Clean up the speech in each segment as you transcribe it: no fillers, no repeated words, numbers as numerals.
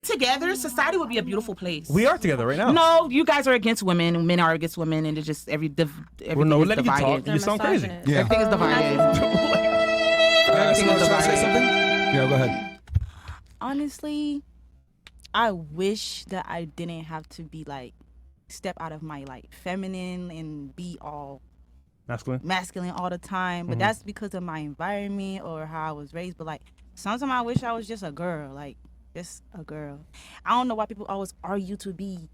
together, society would be a beautiful place. We are together right now. No, you guys are against women, and men are against women, and it's just everything no, is let you divided. talk. You sound crazy. Yeah. Everything is divided. Everything is divided. Say something? Yeah, go ahead. Honestly, I wish that I didn't have to be like step out of my like feminine and be all masculine all the time. But that's because of my environment or how I was raised. But like sometimes I wish I was just a girl, like just a girl. I don't know why people always argue to be.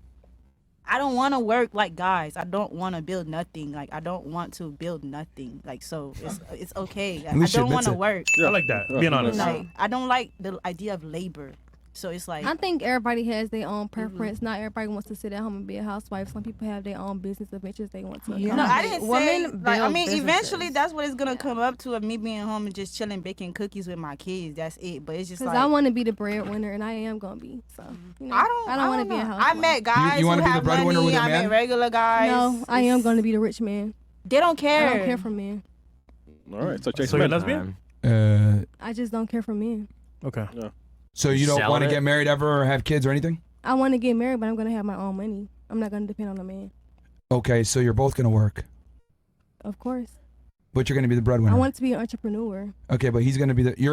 I don't want to work like guys. I don't want to build nothing. Like I don't want to build nothing. Like so, it's okay. I don't want to work. Yeah, I like that. Being honest. Like I don't like the idea of labor. So it's like I think everybody has their own preference. Not everybody wants to sit at home and be a housewife. Some people have their own business adventures they want to. No, I didn't say. Like, I mean, eventually that's what it's gonna come up to of me being home and just chilling, baking cookies with my kids. That's it. But it's just like I want to be the breadwinner, and I am gonna be. So you know, I don't want to be a housewife. I met guys You who wanna be the have breadwinner money. with a I man? met regular guys. No, I am going to be the rich man. They don't care. I don't care for men. All right, so Jason, So you're lesbian? I just don't care for men. Okay. Yeah. So you don't Selling want to it? get married ever or have kids or anything? I want to get married, but I'm going to have my own money. I'm not going to depend on a man. Okay, so you're both going to work, Of course. but you're going to be the breadwinner. I want to be an entrepreneur. Okay, but you're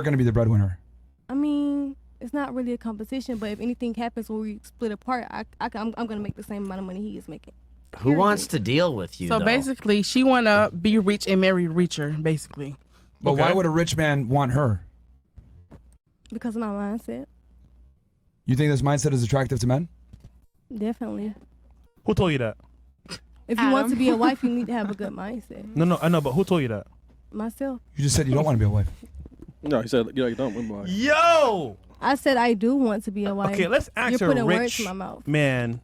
going to be the breadwinner. I mean, it's not really a competition, but if anything happens when we split apart, I'm going to make the same amount of money he is making. Who wants to deal with you, So though? basically, she want to be rich and marry richer, basically. But why would a rich man want her? Because of my mindset. You think this mindset is attractive to men? Definitely. Who told you that? If you want to be a wife, you need to have a good mindset. No, I know, but who told you that? Myself. You just said you don't want to be a wife. No, he said you don't. Remember. Yo! I said I do want to be a wife. Okay, let's ask You're a putting words rich in my mouth. man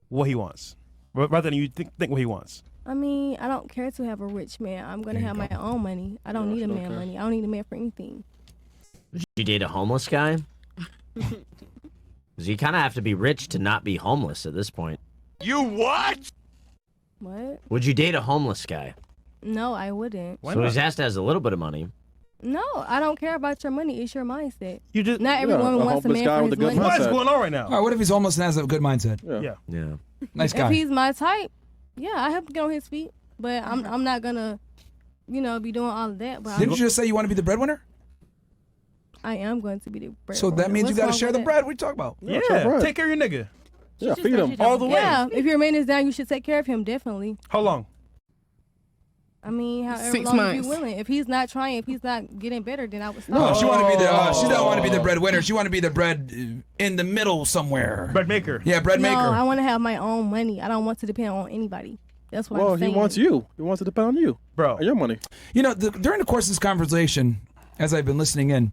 what he wants. Rather than you think what he wants. I mean, I don't care to have a rich man. I'm going to have my own money. I don't need a man money. I don't need a man for anything. Would you date a homeless guy? Because you kind of have to be rich to not be homeless at this point. You what? What? Would you date a homeless guy? No, I wouldn't. So he has to have a little bit of money. No, I don't care about your money. It's your mindset. You just Not every woman wants a man for his money. What is going on right now? All right, what if he's homeless and has a good mindset? Yeah. Nice guy. If he's my type, yeah, I have to get on his feet. But I'm not gonna, be doing all of that. But Didn't you just say you want to be the breadwinner? I am going to be the breadwinner. So that means you got to share the bread. What are you talking about? Yeah, take care of your nigga. Yeah, feed him all the way. Yeah, if your man is down, you should take care of him, definitely. How long? I mean, however 6 long months. you're willing. If he's not trying, if he's not getting better, then I would stop. No, she want to be the. She don't want to be the breadwinner. She want to be the bread in the middle somewhere. Bread maker. Yeah, bread maker. No, I want to have my own money. I don't want to depend on anybody. That's what I'm saying. He wants you. He wants to depend on you, bro. And your money. You know, during the course of this conversation, as I've been listening in,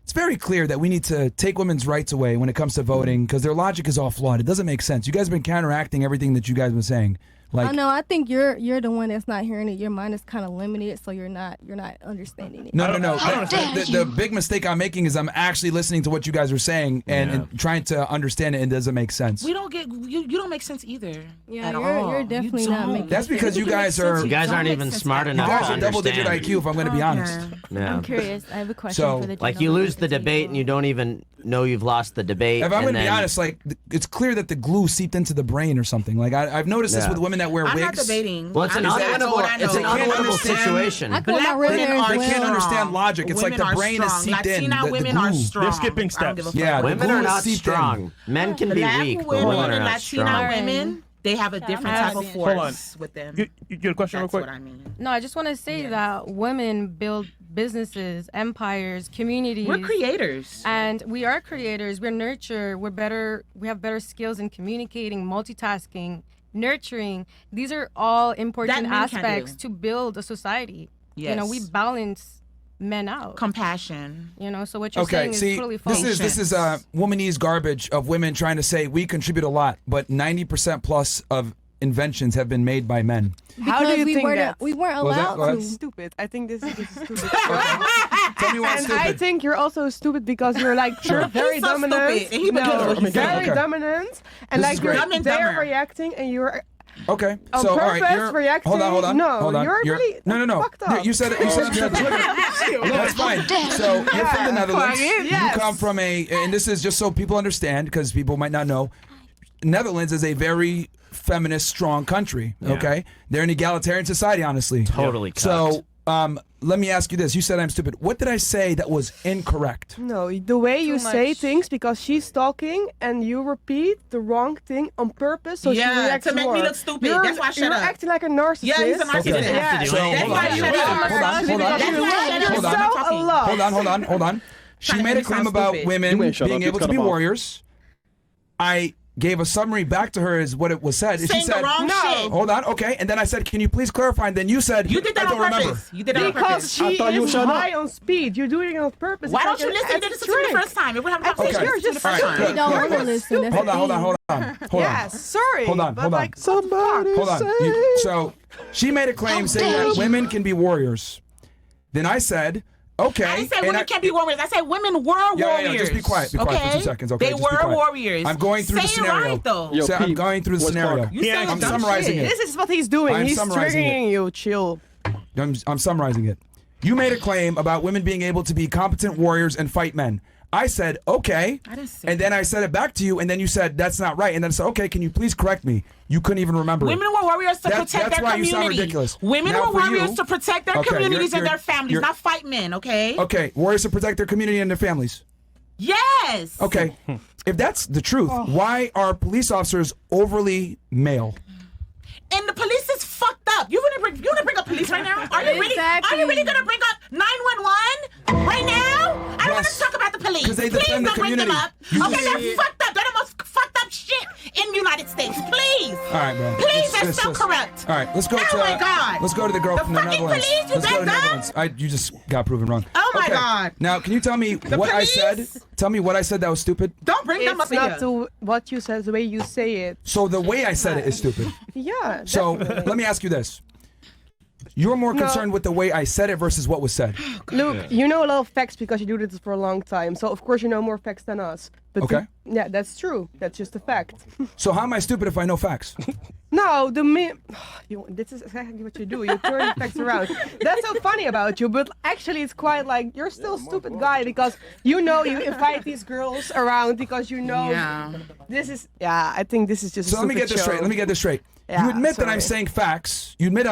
it's very clear that we need to take women's rights away when it comes to voting because their logic is all flawed. It doesn't make sense. You guys have been counteracting everything that you guys have been saying. Like, I know. I think you're the one that's not hearing it. Your mind is kind of limited, so you're not understanding it. No. The big mistake I'm making is I'm actually listening to what you guys are saying and trying to understand it, and it doesn't make sense. We don't get you don't make sense either. Yeah, at all. you're definitely not making That's because you guys are. You guys aren't even smart enough You to guys are double-digit understand. IQ, if I'm going to be honest. Yeah. I'm curious. I have a question So, for the Like you lose the debate and you don't even know you've lost the debate. If I'm going to and be then- honest, like it's clear that the glue seeped into the brain or something. Like I've noticed this with women that wear I'm wigs. not debating. Well, it's an unwinnable situation. I put my Black red women hair are as They can't well. understand logic. It's like Women the are brain is strong. seeped in. Latina The women are glue. strong. They're skipping I don't give a steps. fuck. Yeah, the Women glue are is not seeped strong. Men can be Black weak, but women women are and not Latina strong. women, they have a different type of Hold on. force with them. You get a question That's real quick? what I mean. No, I just want to say that women build businesses, empires, communities. We're creators. And we are creators. We're nurture. We're better. We have better skills in communicating, multitasking, nurturing. These are all important That men can aspects do. to build a society. Yes. You know, we balance men out. Compassion. You know, so what you're Okay, saying see, is totally false. this is womanese garbage of women trying to say we contribute a lot, but 90% plus of inventions have been made by men. How do you think that? We weren't Was that- allowed what? to. Stupid. I think this is stupid. Tell me why And stupid. I think you're also stupid because you're like you're very He's so dominant. stupid. He believes what he's very saying. dominant, and This like is great. Dumb and they're dumber. reacting, and you're Okay. On So all right, purpose, you're reacting? hold on. No, hold on. you're really no. fucked up. You said it. You said it. No, that's fine. So you're from the Netherlands. Yes. You come from and this is just so people understand, because people might not know. Netherlands is a very feminist, strong country. Okay, they're an egalitarian society, honestly. Totally. So, let me ask you this: you said I'm stupid. What did I say that was incorrect? No, the way you say things, because she's talking and you repeat the wrong thing on purpose, so she reacts to make more. me look stupid. You're, That's why I shut you're up. acting like a narcissist. Yeah, he's a narcissist. Okay. Yeah. So That's why I shut up. Hold on. She made a claim about women being able to be warriors. I gave a summary back to her as what it was said. She Saying said, the wrong shit. Hold on, okay. And then I said, can you please clarify? And then you said, You did that I on don't purpose. remember. You did that on Because purpose. she is high on speed. You're doing it on purpose. Why It's don't you like listen an to this extra the trick. first time? If we're having a I think conversation, you're listen to just the first All right, time. They don't want to listen. That's Hold the on. thing. Yes, sorry. Hold on. but like, Somebody Hold on. say. So she made a claim saying that women can be warriors. Then I said, okay. I didn't say women can't be warriors. I said women were warriors. Yeah, just be quiet. Be quiet for 2 seconds. Okay, They just be were quiet. warriors. I'm going through say the scenario. It right, though. Yo, So I'm Pete, going through the what's scenario. Clark? You saying I'm dumb summarizing shit. it. this is what he's doing. I'm He's summarizing triggering you. Chill. I'm summarizing it. You made a claim about women being able to be competent warriors and fight men. I said, okay. I didn't say And then I said it back to you, and then you said, that's not right. And then I said, okay, can you please correct me? You couldn't even remember Women it. were warriors to protect that's their why you sound community. ridiculous. Women Now were for you- warriors to protect their Okay, communities and you're- their families, you're- not fight men, okay? Okay, warriors to protect their community and their families. Yes. Okay. If that's the truth, why are police officers overly male? And the police is fucked up. You want to bring up police right now? Are you Exactly. really going to bring up 911 right now? I don't want to Yes. talk about the police. 'Cause they Please defend the don't bring them community. up. You Okay, just- they're fucked up. They're the most fucked up shit in the United States. Please. All right, bro. Please, they're so corrupt. All right, let's go Oh to. my God. Let's go to the girl The from the fucking Netherlands. police, you Let's go to the that dumb? Netherlands. You just got proven wrong. Oh my Okay. God. Now, can you tell me what I said? police? Tell me what I said that was stupid. Don't bring them It's up here. not what you said, the way you say it. So the way I said it is stupid. Yeah. So definitely. let me ask you this: you're more No. concerned with the way I said it versus what was said. Look, you know a lot of facts because you do this for a long time. So of course you know more facts than us. But Okay. yeah, that's true. That's just a fact. So how am I stupid if I know facts? No, this is exactly what you do. You turn the facts around. That's so funny about you, but actually it's quite like you're still a stupid guy because you know you invite these girls around because you know this is. Yeah, I think this is just. So a let me stupid get this straight. show. Let me get this straight. Yeah, You admit that I'm sorry. saying facts. You admit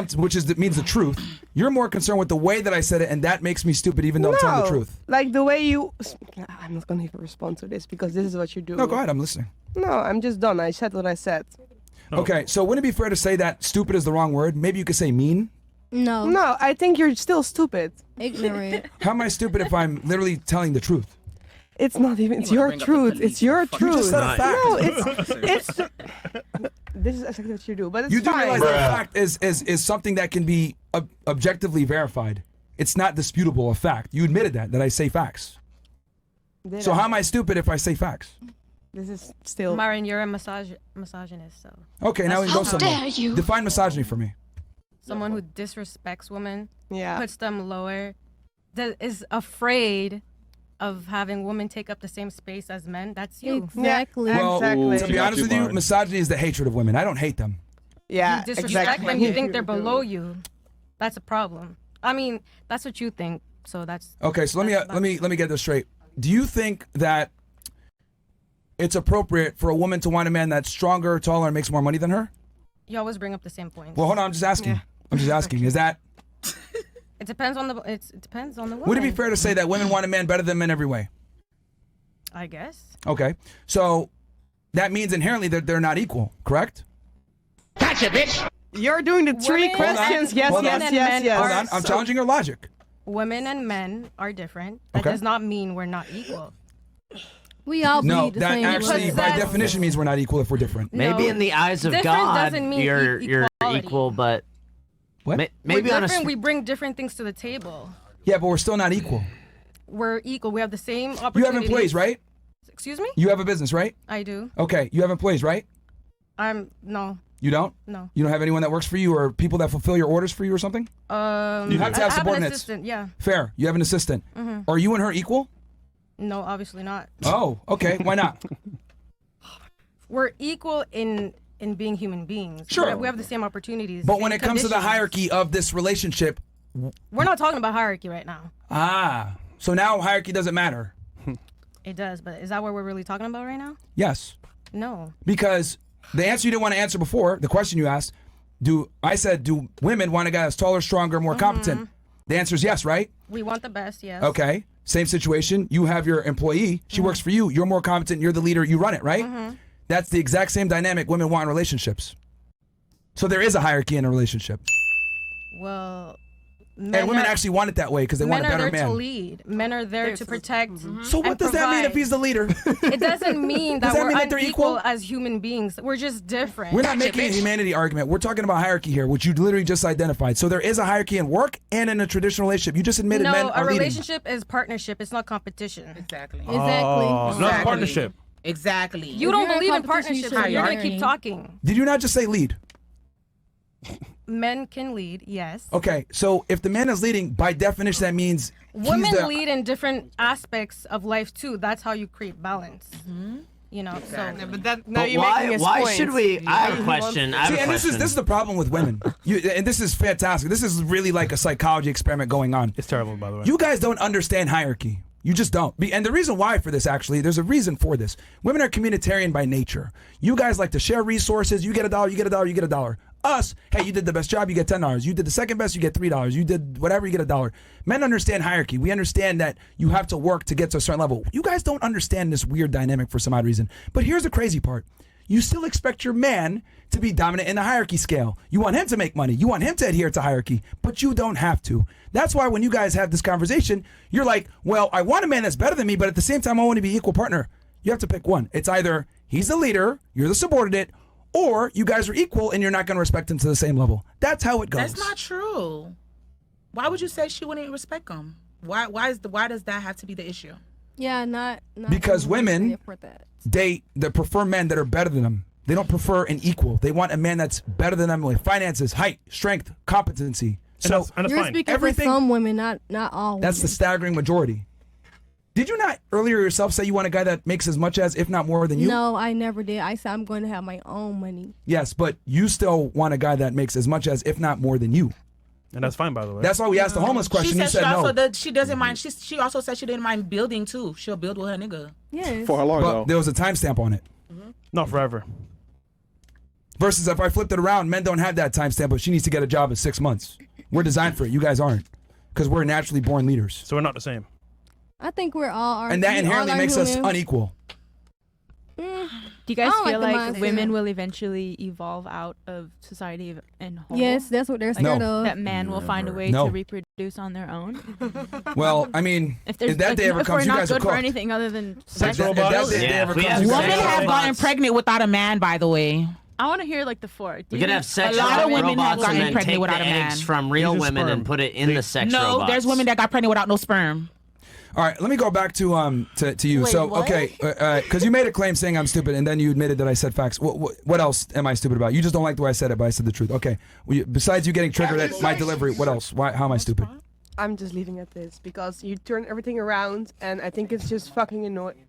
means the truth. You're more concerned with the way that I said it, and that makes me stupid, even though I'm telling the truth. Like the way you. I'm not gonna even respond to this because this is what you do. No, go ahead. I'm listening. No, I'm just done. I said what I said. Okay, so wouldn't it be fair to say that stupid is the wrong word? Maybe you could say mean. No. No, I think you're still stupid. Ignorant. How am I stupid if I'm literally telling the truth? It's not even. It's your truth. It's your truth. just said a fact. No, it's. This is exactly what you do, but it's You do fine. realize that a fact is something that can be objectively verified. It's not disputable, a fact. You admitted that I say facts. Did So I? how am I stupid if I say facts? This is still. Myron, you're a misogynist, so Okay, now we can go somewhere. Define misogyny for me. someone who disrespects women, Yeah. puts them lower, that is afraid of having women take up the same space as men. That's you. Exactly. Well, Exactly. to be Got honest you, with you, Myron. misogyny is the hatred of women. I don't hate them. Yeah. You disrespect exactly. them. You think they're below you. That's a problem. I mean, that's what you think. So that's Okay, so let me get this straight. Do you think that it's appropriate for a woman to want a man that's stronger, taller, and makes more money than her? you always bring up the same point. Well, hold on. I'm just asking. I'm just asking. Is that? It depends on the. It depends on the woman. Would it be fair to say that women want a man better than men every way? I guess. Okay, so that means inherently that they're not equal, correct? You're doing the three Women- questions. Yes, Hold on. yes, and yes, men yes. Hold on. I'm challenging your logic. Women and men are different. That Okay. does not mean we're not equal. We all No, believe the that same actually, way. by That's- definition, means we're not equal if we're different. Maybe No. in the eyes of Different God, doesn't mean you're equality. equal, but What? maybe we're on a different. We bring different things to the table. Yeah, but we're still not equal. We're equal. We have the same You have opportunities. employees, right? Excuse me? You have a business, right? I do. Okay, you have employees, right? No. You don't? No. You don't have anyone that works for you or people that fulfill your orders for you or something? You have to I have have an subordinates. assistant, yeah. Fair. You have an assistant. Are you and her equal? No, obviously not. Oh, okay. Why not? We're equal in in being human beings. Sure. We have the same opportunities. But same when it comes to the conditions. hierarchy of this relationship, We're not talking about hierarchy right now. So now hierarchy doesn't matter. It does, but is that what we're really talking about right now? Yes. No. Because the answer you didn't want to answer before, the question you asked, do women want a guy that's taller, stronger, more competent? The answer is yes, right? We want the best, yes. Okay. Same situation. You have your employee. She works for you. You're more competent. You're the leader. You run it, right? That's the exact same dynamic women want in relationships. So there is a hierarchy in a relationship. Well, And women actually want it that way because they want a better men are there man. to lead. Men are there to protect. So what and does that mean if provide. he's the leader? It doesn't mean that Does that we're mean that they're unequal equal? as human beings. We're just different. We're not making a humanity argument. We're talking about hierarchy here, which you literally just identified. So there is a hierarchy in work and in a traditional relationship. You just admitted men No, are a leading. relationship is partnership. It's not competition. Exactly. Oh, not a partnership. Exactly. You don't you're in believe in competition, you partnerships. should You're be gonna keep talking. Did you not just say lead? Men can lead, yes. Okay, so if the man is leading, by definition, that means Women he's the, lead in different aspects of life too. That's how you create balance. You know, Yeah, so but that, now But you're making his why point. should we? I have a question. I have See, a and question. this is the problem with women. And this is fantastic. This is really like a psychology experiment going on. It's terrible, by the way. You guys don't understand hierarchy. You just don't. And the reason why for this, actually, there's a reason for this. Women are communitarian by nature. You guys like to share resources. You get $1, you get $1, you get $1. Us, hey, you did the best job, you get $10. You did the second best, you get $3. You did whatever, you get $1. Men understand hierarchy. We understand that you have to work to get to a certain level. You guys don't understand this weird dynamic for some odd reason. But here's the crazy part. You still expect your man to be dominant in the hierarchy scale. You want him to make money. You want him to adhere to hierarchy, but you don't have to. That's why when you guys have this conversation, you're like, well, I want a man that's better than me, but at the same time, I want to be equal partner. You have to pick one. It's either he's the leader, you're the subordinate, or you guys are equal and you're not going to respect him to the same level. That's how it goes. That's not true. Why would you say she wouldn't respect him? Why does that have to be the issue? Yeah, not Because women, for that. they prefer men that are better than them. They don't prefer an equal. They want a man that's better than them with finances, height, strength, competency. So and that's You're fine. speaking for some women, not all. that's the women. staggering majority. Did you not earlier yourself say you want a guy that makes as much as, if not more than you? No, I never did. I said I'm going to have my own money. Yes, but you still want a guy that makes as much as, if not more than you. And that's fine, by the way. That's why we asked the homeless question. She You said said she also no. she doesn't mind. She also said she didn't mind building too. She'll build with her nigga. Yes. For how long But though? there was a timestamp on it. Not forever. Versus if I flipped it around, men don't have that timestamp, but she needs to get a job in 6 months. We're designed for it. You guys aren't. Because we're naturally born leaders. So we're not the same. I think we're all. And that we inherently all are makes us human. unequal. Do you guys I don't feel like the like mindset. women will eventually evolve out of society and home? Yes, that's what they're scared of. That men will find a way No. to reproduce on their own. Well, I mean, If, there's, if that day ever if comes, we're you not guys are good for cooked. anything other than Sex If robots. that day Yeah, ever if we comes, have you Women guys sex are have cooked. robots. gotten pregnant without a man, by the way. I want to hear like the four. We could have sex A lot of women have robots and gotten then pregnant take without the a man. eggs from real Use women sperm. and put it in the sex No, robots. there's women that got pregnant without no sperm. All right, let me go back to you. Wait, So, what? okay, because you made a claim saying I'm stupid, and then you admitted that I said facts. What else am I stupid about? You just don't like the way I said it, but I said the truth. Okay. Well, besides you getting triggered at my delivery, what else? How am I stupid? I'm just leaving it at this because you turn everything around, and I think it's just fucking annoying.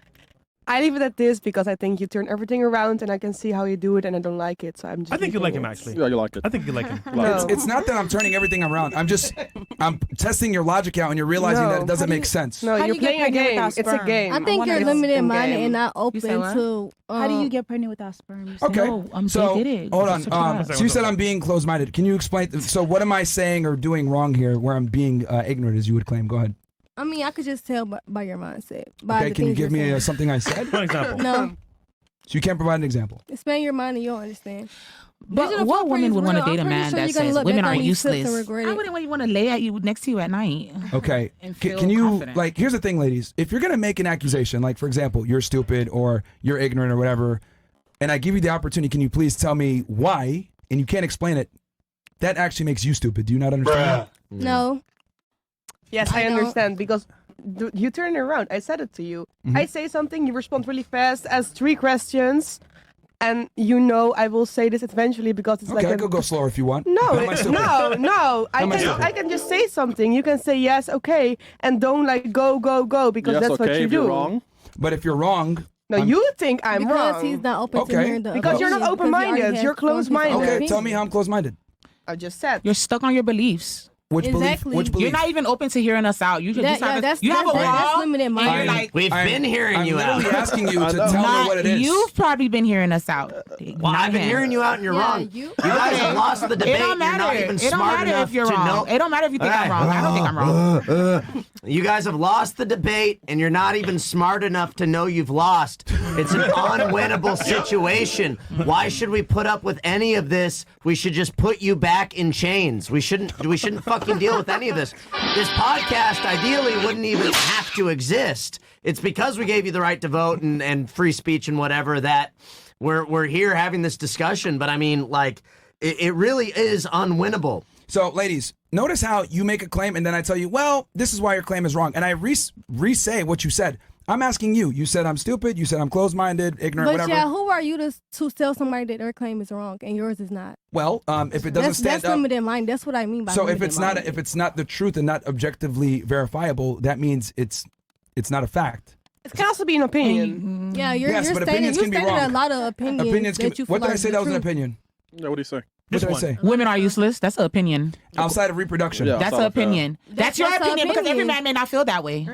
I leave it at this because I think you turn everything around, and I can see how you do it, and I don't like it. So I'm just. I think you leaving like him, it. actually. Yeah, you like it. I think you like him. No. It's not that I'm turning everything around. I'm testing your logic out, and you're realizing that it doesn't make sense. No, How do you're you get playing a pregnant game. without It's a sperm? game. I think wanna you're know. limited In minded game. and not open say what? to. How do you get pregnant without sperm? You say, Okay. No, So they did it. hold Just on. check it out. So you said I'm being closed-minded. Can you explain? So what am I saying or doing wrong here, where I'm being ignorant, as you would claim? Go ahead. I mean, I could just tell by your mindset. By Okay. the Can you things give you're me saying. something I said? One example. No, So you can't provide an example. expand your mind and you'll understand. But Digital what footprint woman is would want to real. date a I'm pretty man sure that you're gonna says look women back are on these tips and useless? regret I it. wouldn't want to lay at you next to you at night. Okay. And Can feel you confident. like? Here's the thing, ladies. If you're gonna make an accusation, like for example, you're stupid or you're ignorant or whatever, and I give you the opportunity, can you please tell me why? And you can't explain it. That actually makes you stupid. Do you not understand? No, Yes, I I don't. understand because you turn it around. I said it to you. Mhm. I say something, you respond really fast, ask 3 questions, and I will say this eventually because it's Okay, like I could go slower if you want. No, Am I stupid? no. Am I stupid? I can just say something. You can say yes, okay, and don't like go because Yes, that's okay. what you If do. you're wrong, But if you're wrong, No, you think I'm because wrong. he's not open to Okay. hearing the Because you're not opinion, because he already open-minded, has you're formed his own closed-minded. Okay, opinion. tell me how I'm closed-minded. I just said. You're stuck on your beliefs. Which Exactly. belief? Which belief? You're not even open to hearing us out. You just have that's a wall. limited and minded. you're like, We've been hearing I'm you literally out. asking you to I tell know. me what it is. You've probably been hearing us out. Well, I've been hearing you out and you're wrong. you You guys have lost the debate. It don't You're not matter. even It don't smart matter enough if you're to wrong. know. It don't matter if you think I'm wrong. I don't think I'm wrong. You guys have lost the debate, and you're not even smart enough to know you've lost. It's an unwinnable situation. Why should we put up with any of this? We should just put you back in chains. We shouldn't fucking deal with any of this. This podcast ideally wouldn't even have to exist. It's because we gave you the right to vote and free speech and whatever that we're here having this discussion. But I mean, like, it really is unwinnable. So, ladies, notice how you make a claim and then I tell you, well, this is why your claim is wrong. And I re-say what you said. I'm asking you. You said I'm stupid. You said I'm closed-minded, ignorant, But whatever. yeah, who are you to tell somebody that their claim is wrong and yours is not? Well, if it doesn't stand that's up. limited mind. That's what I mean by So if limited it's not mind. if it's not the truth and not objectively verifiable, that means it's not a fact. It can also be an opinion. Yeah, you're Yes, but stating opinions can be a wrong. lot of opinions can. that you feel What did I like say is that the was an truth. opinion? Yeah, what do you say? What did I say? Women are useless. That's an opinion. Outside of reproduction. Yeah. That's outside an of that. opinion. That's your That's an opinion because every opinion. man may not feel that way.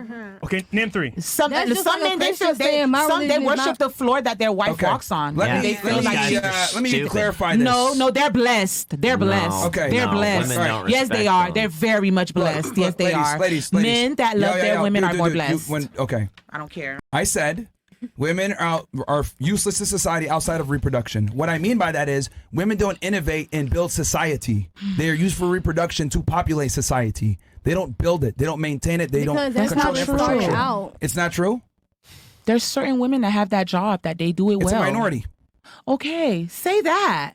Okay, name 3. Some That's just like a men they Christian feel they saying my some they religion is worship not- the floor that their wife Okay. walks on. Let They me feel those like guys are let me stupid. clarify this. no, they're blessed. They're blessed. Okay. They're No, blessed. women don't Yes, they respect are. them. They're very much blessed. Yes, they ladies, are. Ladies, Men that love their women are more Dude, blessed. Okay. I don't care. I said women are useless to society outside of reproduction. What I mean by that is women don't innovate and build society. They are used for reproduction to populate society. They don't build it. They don't maintain it. They Because don't that's control how it infrastructure. started out. It's not true. There's certain women that have that job that they do it It's well. a minority. Okay, say that.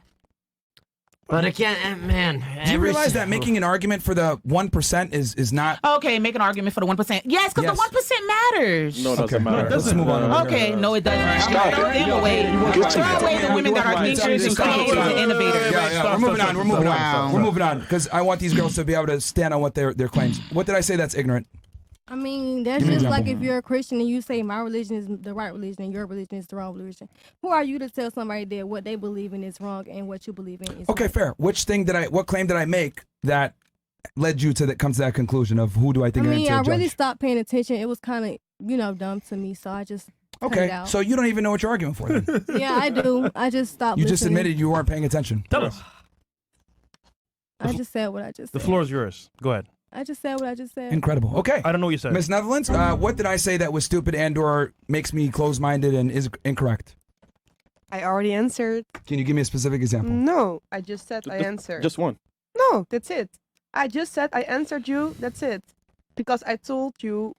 But again, man. Do you realize that making an argument for the 1% is not? Okay, make an argument for the 1%. Yes, because Yes. the 1% matters. No, it doesn't matter. Let's move on. Okay, no, it doesn't. Stop Throw it. them away. Throw away the women that are thinkers and creators and innovators. Yeah, we're moving on. We're moving Wow. on. We're moving on because I want these girls to be able to stand on what their claims. What did I say that's ignorant? I mean, that's Give me an just like example. if you're a Christian and you say my religion is the right religion and your religion is the wrong religion. Who are you to tell somebody that what they believe in is wrong and what you believe in is Okay, right? fair. What claim did I make that led you to come to that conclusion of who do I I think I mean, need to I really judge? stopped paying attention. It was kind of, dumb to me, so I just cut it Okay, out. so you don't even know what you're arguing for. Then. Yeah, I do. I just stopped. You just listening. admitted you weren't paying attention. Tell us. I just said what I just The said. floor is yours. Go ahead. I just said what I just said. Incredible. Okay, I don't know what you said. Miss Netherlands, what did I say that was stupid and/or makes me closed-minded and is incorrect? I already answered. Can you give me a specific example? No, I just said I answered. Just one. No, that's it. I just said I answered you. That's it. Because I told you.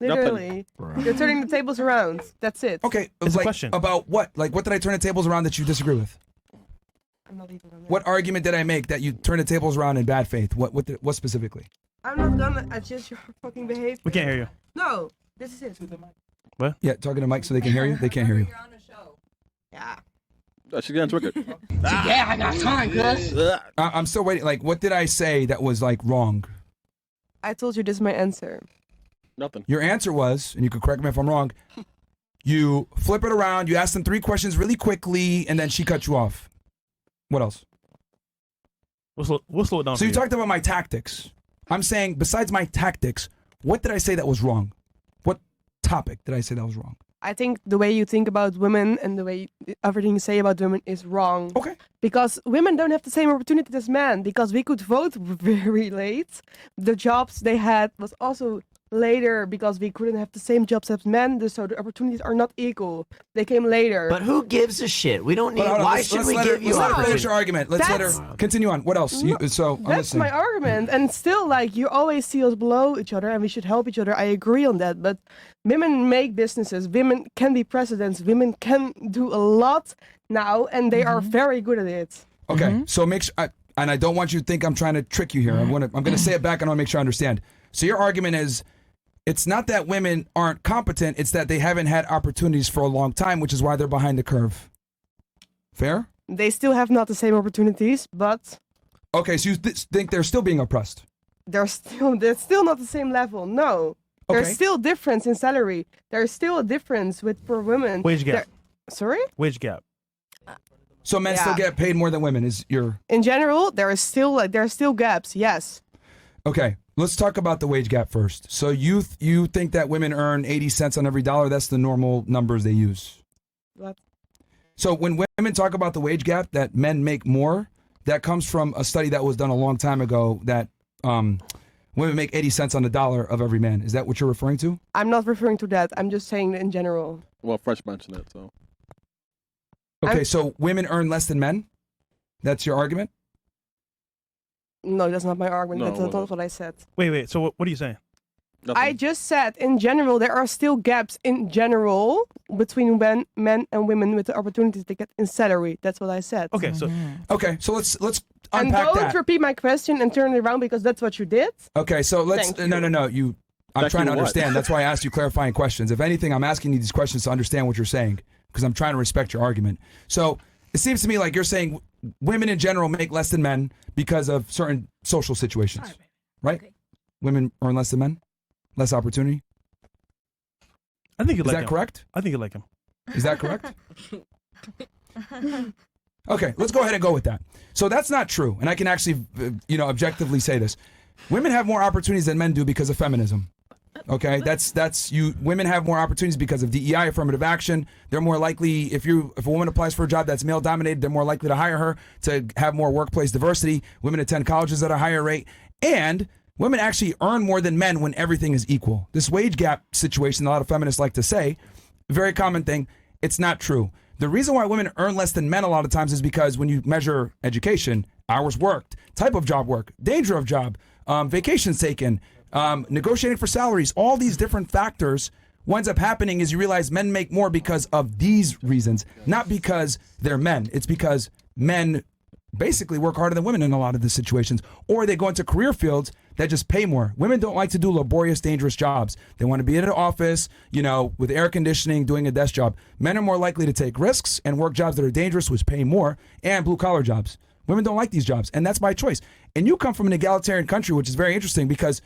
Literally, you're turning the tables around. That's it. Okay, It's a question. About what? Like, what did I turn the tables around that you disagree with? I'm not even on that. What argument did I make that you turn the tables around in bad faith? What specifically? I'm not gonna adjust your fucking behavior. We can't hear you. No, this is it. Yeah, talking to Mike so they can hear you. They can't hear you. Yeah. She's getting triggered. Yeah, I got time, cuz. I'm still waiting. Like, what did I say that was like wrong? I told you this is my answer. Nothing. Your answer was, and you can correct me if I'm wrong. You flip it around. You ask them 3 questions really quickly, and then she cut you off. What else? We'll slow it down. So for you talked about my tactics. I'm saying, besides my tactics, what did I say that was wrong? What topic did I say that was wrong? I think the way you think about women and the way everything you say about women is wrong. Okay. Because women don't have the same opportunity as men. Because we could vote very late. The jobs they had was also later because we couldn't have the same jobs as men. So the opportunities are not equal. They came later. But who gives a shit? We don't need. Hold on, Why let's- should let's we let her- give you let's let her finish opportunity? her argument. Let's let her continue on. What else? So I'm That's listening. my argument. And still, like, you always see us below each other and we should help each other. I agree on that. But women make businesses. Women can be presidents. Women can do a lot now and they are very good at it. Okay, so make sure, and I don't want you to think I'm trying to trick you here. I'm going to say it back and I want to make sure I understand. So your argument is, it's not that women aren't competent, it's that they haven't had opportunities for a long time, which is why they're behind the curve. Fair? They still have not the same opportunities, but Okay, so you think they're still being oppressed? they're still not the same level. No. There's Okay. still difference in salary. There's still a difference for women. Wage gap. Sorry? Wage gap. So men still get paid more than women is your... In general, there are still gaps, yes. Okay, let's talk about the wage gap first. So you think that women earn 80 cents on every dollar? That's the normal numbers they use. What? So when women talk about the wage gap, that men make more, that comes from a study that was done a long time ago that women make 80 cents on the dollar of every man. Is that what you're referring to? I'm not referring to that. I'm just saying in general. Well, Fresh mentioned it, so. Okay, so women earn less than men? That's your argument? No, that's not my argument. No, That's it not wasn't. what I said. Wait. So what are you saying? I just said, in general, there are still gaps in general between men and women with the opportunities they get in salary. That's what I said. Okay, so let's And unpack don't that. repeat my question and turn it around because that's what you did. Okay, so let's Thank you. no. I'm Thank trying to you what? understand. That's why I asked you clarifying questions. If anything, I'm asking you these questions to understand what you're saying because I'm trying to respect your argument. So it seems to me like you're saying women in general make less than men because of certain social situations, right? Okay. Women earn less than men, less opportunity. I think you Is like that him. correct? I think you like him. Is that correct? Okay, let's go ahead and go with that. So that's not true, and I can actually, objectively say this: women have more opportunities than men do because of feminism. Okay, that's you. Women have more opportunities because of DEI, affirmative action. They're more likely if a woman applies for a job that's male dominated, they're more likely to hire her to have more workplace diversity. Women attend colleges at a higher rate, and women actually earn more than men when everything is equal. This wage gap situation, a lot of feminists like to say, very common thing. It's not true. The reason why women earn less than men a lot of times is because when you measure education, hours worked, type of job work, danger of job, vacations taken, negotiating for salaries, all these different factors, what ends up happening is you realize men make more because of these reasons, not because they're men. It's because men basically work harder than women in a lot of the situations, or they go into career fields that just pay more. Women don't like to do laborious, dangerous jobs. They want to be in an office, with air conditioning, doing a desk job. Men are more likely to take risks and work jobs that are dangerous, which pay more, and blue-collar jobs. Women don't like these jobs, and that's by choice. And you come from an egalitarian country, which is very interesting because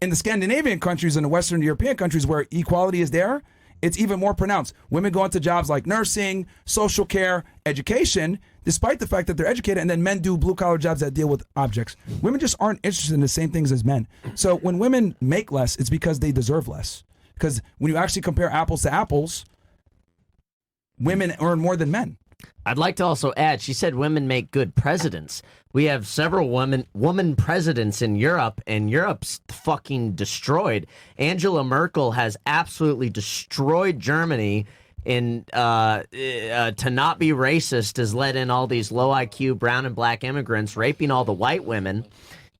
in the Scandinavian countries and the Western European countries where equality is there, it's even more pronounced. Women go into jobs like nursing, social care, education, despite the fact that they're educated, and then men do blue-collar jobs that deal with objects. Women just aren't interested in the same things as men. So when women make less, it's because they deserve less. Because when you actually compare apples to apples, women earn more than men. I'd like to also add, she said women make good presidents. We have several woman presidents in Europe, and Europe's fucking destroyed. Angela Merkel has absolutely destroyed Germany. To not be racist has led in all these low IQ brown and black immigrants raping all the white women,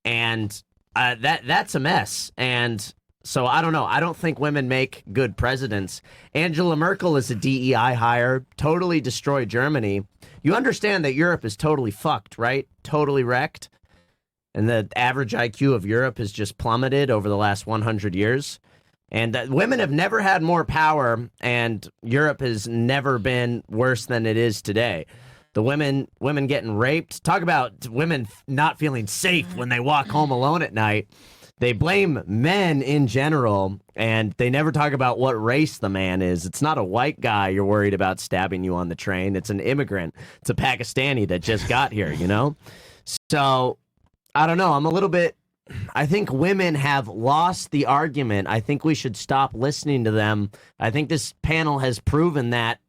and that's a mess. And so I don't know. I don't think women make good presidents. Angela Merkel is a DEI hire, totally destroyed Germany. You understand that Europe is totally fucked, right? Totally wrecked. And the average IQ of Europe has just plummeted over the last 100 years. And women have never had more power, and Europe has never been worse than it is today. The women getting raped. Talk about women not feeling safe when they walk home alone at night. They blame men in general, and they never talk about what race the man is. It's not a white guy you're worried about stabbing you on the train. It's an immigrant. It's a Pakistani that just got here, So, I don't know. I think women have lost the argument. I think we should stop listening to them. I think this panel has proven that.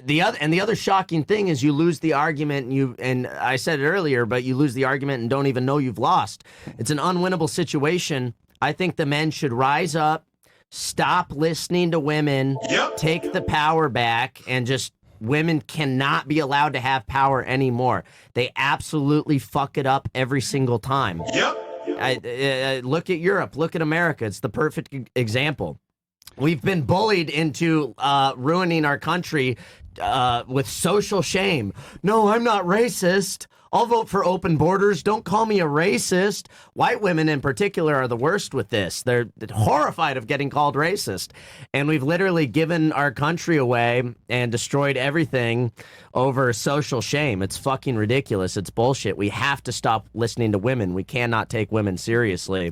The other shocking thing is you lose the argument, and I said it earlier, but you lose the argument and don't even know you've lost. It's an unwinnable situation. I think the men should rise up, stop listening to women, take the power back, and just women cannot be allowed to have power anymore. They absolutely fuck it up every single time. Look at Europe, look at America. It's the perfect example. We've been bullied into ruining our country with social shame. No, I'm not racist. I'll vote for open borders. Don't call me a racist. White women in particular are the worst with this. They're horrified of getting called racist. And we've literally given our country away and destroyed everything over social shame. It's fucking ridiculous. It's bullshit. We have to stop listening to women. We cannot take women seriously.